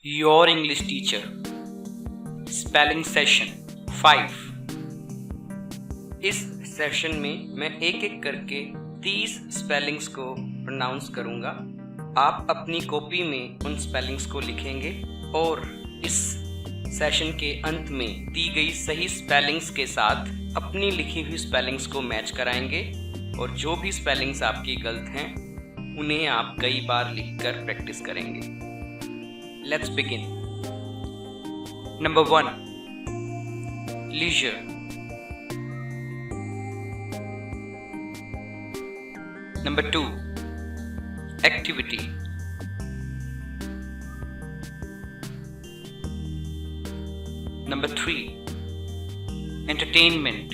Your English teacher. Spelling session 5। इस session में मैं एक एक करके 30 स्पेलिंग्स को प्रोनाउंस करूंगा। आप अपनी कॉपी में उन स्पेलिंग्स को लिखेंगे और इस सेशन के अंत में दी गई सही स्पेलिंग्स के साथ अपनी लिखी हुई स्पेलिंग्स को मैच कराएंगे और जो भी स्पेलिंग्स आपकी गलत हैं उन्हें आप कई बार लिखकर प्रैक्टिस करेंगे। Let's begin. Number 1. Leisure. Number 2. Activity. Number 3. Entertainment.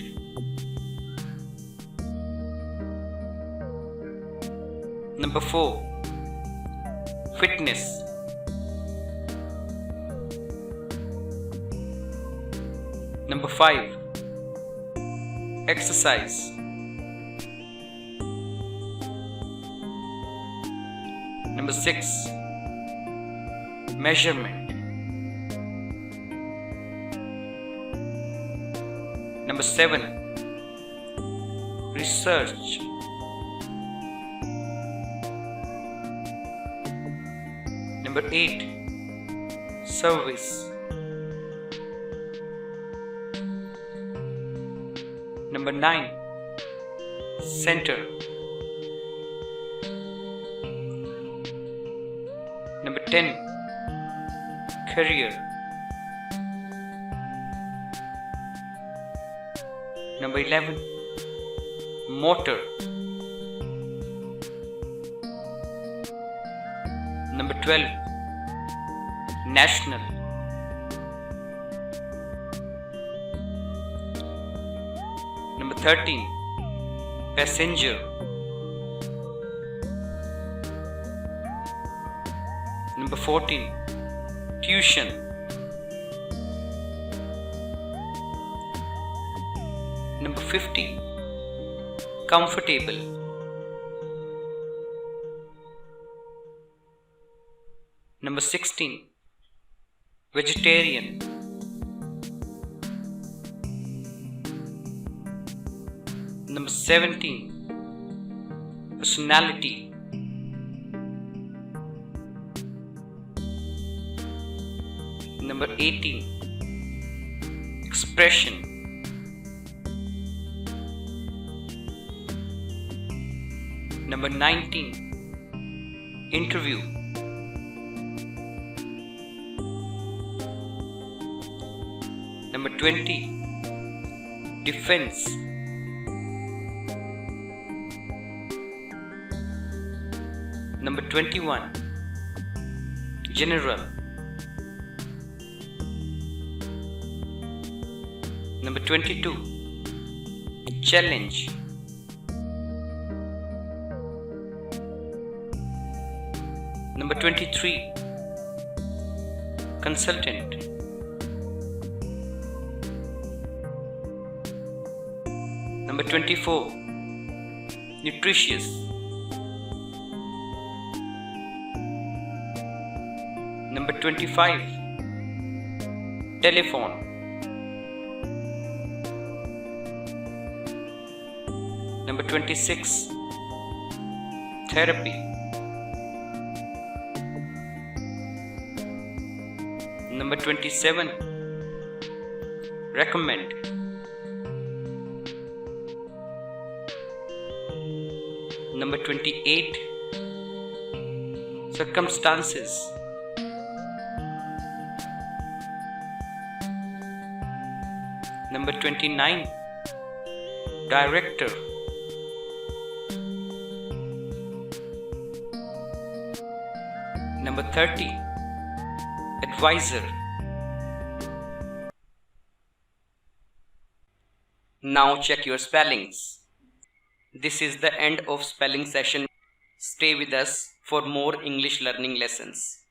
Number 4. Fitness. Number 5. Exercise. Number 6. Measurement. Number 7. Research. Number 8. Service. Number 9. Center. Number 10. Career. Number 11. Motor. Number 12. National. Number 13. Passenger. Number 14. Tuition. Number 15. Comfortable. Number 16. Vegetarian. Number 17. Personality. Number 18. Expression. Number 19. Interview. Number 20. Defense. Number 21. General. Number 22. Challenge. Number 23. Consultant. Number 24. Nutritious. Number 25. Telephone. Number 26. Therapy. Number 27. Recommend. Number 28. Circumstances. Number 29. Director. Number 30. Advisor. Now check your spellings. This is the end of spelling session. Stay with us for more English learning lessons.